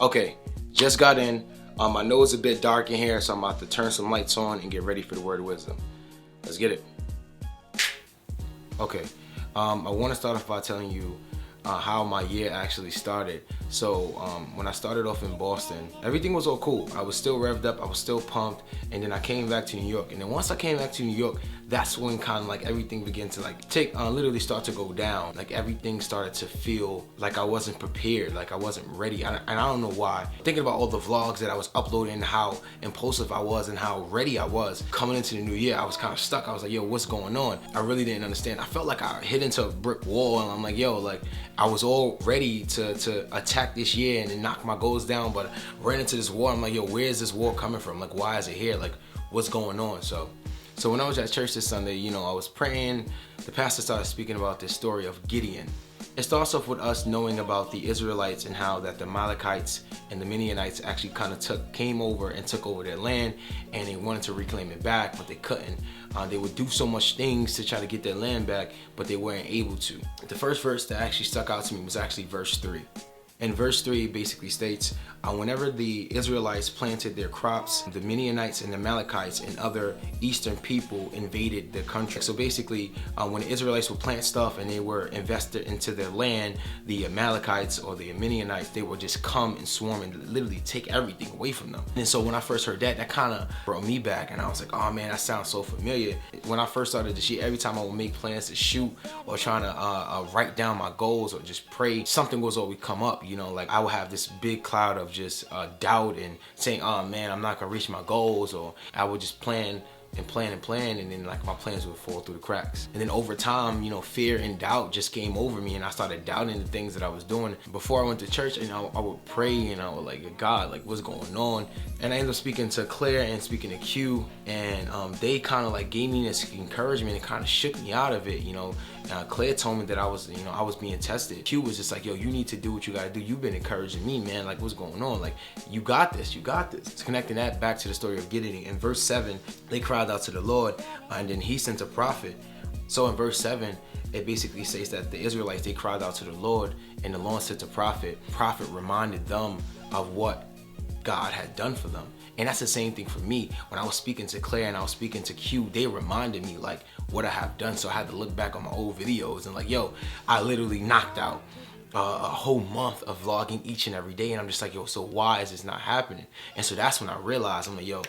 Okay, just got in. I know it's a bit dark in here, so I'm about to turn some lights on and get ready for the word of wisdom. Let's get it. Okay, I want to start off by telling you how my year actually started. So when I started off in Boston, everything was all cool. I was still revved up, I was still pumped, and then I came back to New York. And then once I came back to New York, that's when kind of like everything began to like literally start to go down. Like everything started to feel like I wasn't prepared, like I wasn't ready. And I don't know why. Thinking about all the vlogs that I was uploading, how impulsive I was and how ready I was coming into the new year, I was kind of stuck. I was like, yo, what's going on? I really didn't understand. I felt like I hit into a brick wall, and I'm like, yo, like I was all ready to attack this year and then knock my goals down, but ran into this wall. I'm like, yo, where is this wall coming from? Like, why is it here? Like, what's going on? So when I was at church this Sunday, you know, I was praying. The pastor started speaking about this story of Gideon. It starts off with us knowing about the Israelites and how that the Amalekites and the Midianites actually kind of came over and took over their land, and they wanted to reclaim it back, but they couldn't. They would do so much things to try to get their land back, but they weren't able to. The first verse that actually stuck out to me was actually verse 3. And verse 3 basically states, whenever the Israelites planted their crops, the Midianites and the Amalekites and other eastern people invaded the country. So basically, when the Israelites would plant stuff and they were invested into their land, the Amalekites or the Midianites, they would just come and swarm and literally take everything away from them. And so when I first heard that kind of brought me back, and I was like, oh man, that sounds so familiar. When I first started this year, every time I would make plans to shoot or trying to write down my goals or just pray, something was always come up. You know, like I would have this big cloud of just doubt and saying, oh man, I'm not gonna reach my goals, or I would just plan, and then like my plans would fall through the cracks. And then over time, you know, fear and doubt just came over me, and I started doubting the things that I was doing. Before I went to church, and I would pray, and I would like, God, like what's going on? And I ended up speaking to Claire and speaking to Q, and they kind of like gave me this encouragement and kind of shook me out of it, you know. Claire told me that I was being tested. Q was just like, yo, you need to do what you gotta do. You've been encouraging me, man. Like, what's going on? Like, you got this. It's connecting that back to the story of Gideon. In verse 7, they cried out to the Lord, and then he sent a prophet. So in verse 7, it basically says that the Israelites, they cried out to the Lord, and the Lord sent a prophet. Prophet reminded them of what God had done for them. And that's the same thing for me. When I was speaking to Claire and I was speaking to Q, they reminded me like what I have done. So I had to look back on my old videos and like, yo, I literally knocked out a whole month of vlogging each and every day. And I'm just like, yo, so why is this not happening? And so that's when I realized, I'm like, yo,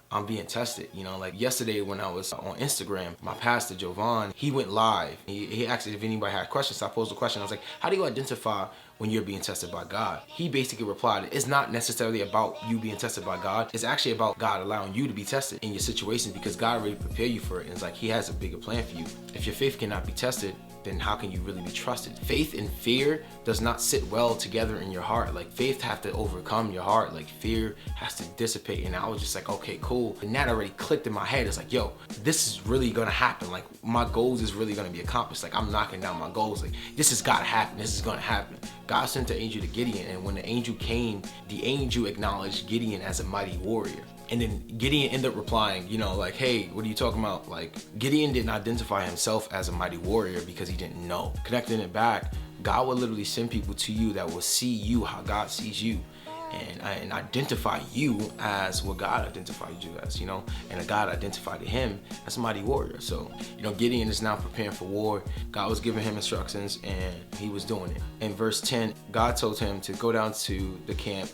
I'm being tested. You know, like yesterday when I was on Instagram, my pastor Jovan, he went live. He asked if anybody had questions. So I posed a question. I was like, how do you identify when you're being tested by God? He basically replied, it's not necessarily about you being tested by God. It's actually about God allowing you to be tested in your situation, because God already prepared you for it. And it's like he has a bigger plan for you. If your faith cannot be tested, then how can you really be trusted? Faith and fear does not sit well together in your heart. Like faith have to overcome your heart. Like fear has to dissipate. And I was just like, okay, cool. And that already clicked in my head. It's like, yo, this is really gonna happen. Like my goals is really gonna be accomplished. Like I'm knocking down my goals. Like this has gotta happen. This is gonna happen. God sent the angel to Gideon, and when the angel came, the angel acknowledged Gideon as a mighty warrior. And then Gideon ended up replying, you know, like, hey, what are you talking about? Like, Gideon didn't identify himself as a mighty warrior because he didn't know. Connecting it back, God will literally send people to you that will see you how God sees you, and identify you as what God identified you as, you know, and God identified him as a mighty warrior. So, you know, Gideon is now preparing for war. God was giving him instructions, and he was doing it. In verse 10, God told him to go down to the camp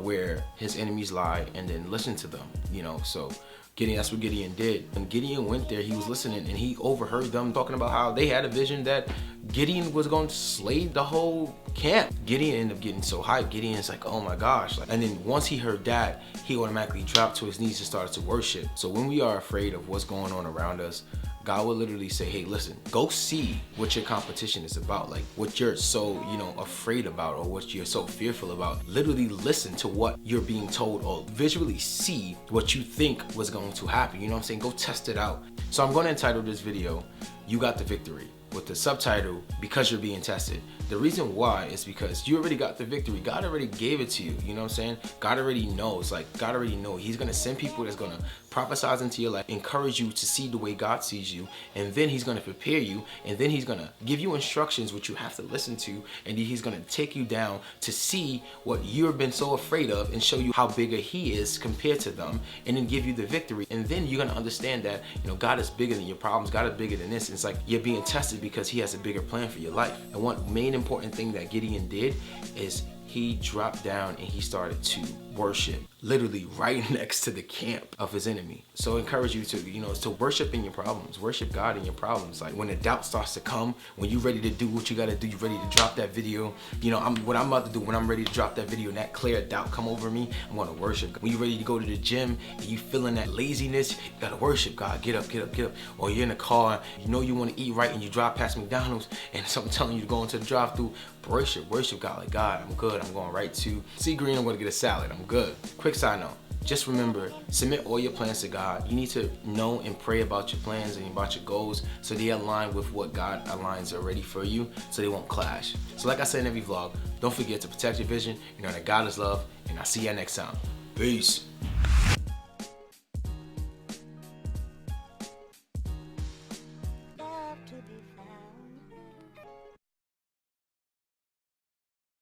where his enemies lie, and then listen to them, you know. So Gideon, that's what Gideon did. When Gideon went there, he was listening, and he overheard them talking about how they had a vision that Gideon was going to slay the whole camp. Gideon ended up getting so hyped. Gideon's like, oh my gosh. And then once he heard that, he automatically dropped to his knees and started to worship. So when we are afraid of what's going on around us, God will literally say, hey, listen, go see what your competition is about, like what you're so, you know, afraid about, or what you're so fearful about. Literally listen to what you're being told, or visually see what you think was going to happen. You know what I'm saying? Go test it out. So I'm going to entitle this video, You Got the Victory. with the subtitle, because you're being tested. The reason why is because you already got the victory. God already gave it to you. You know what I'm saying? God already knows. Like, God already knows. He's going to send people that's going to prophesy into your life, encourage you to see the way God sees you, and then he's going to prepare you, and then he's going to give you instructions which you have to listen to, and he's going to take you down to see what you've been so afraid of and show you how bigger he is compared to them, and then give you the victory. And then you're going to understand that, you know, God is bigger than your problems. God is bigger than this. It's like you're being tested because he has a bigger plan for your life. And one main important thing that Gideon did is he dropped down and he started to worship, literally right next to the camp of his enemy. So I encourage you to, you know, to worship in your problems, worship God in your problems. Like when the doubt starts to come, when you're ready to do what you got to do, you're ready to drop that video. You know, what I'm about to do when I'm ready to drop that video and that clear doubt come over me, I'm going to worship God. When you're ready to go to the gym and you feeling that laziness, you got to worship God. Get up, get up, get up. Or you're in the car, you know you want to eat right and you drive past McDonald's and something telling you to go into the drive-thru, worship God. Like, God, I'm good. I'm going right to Sea Green. I'm going to get a salad. I'm good. Quick side note. Just remember, submit all your plans to God. You need to know and pray about your plans and about your goals so they align with what God aligns already for you, so they won't clash. So like I said in every vlog, don't forget to protect your vision. You know that God is love, and I'll see you next time. Peace.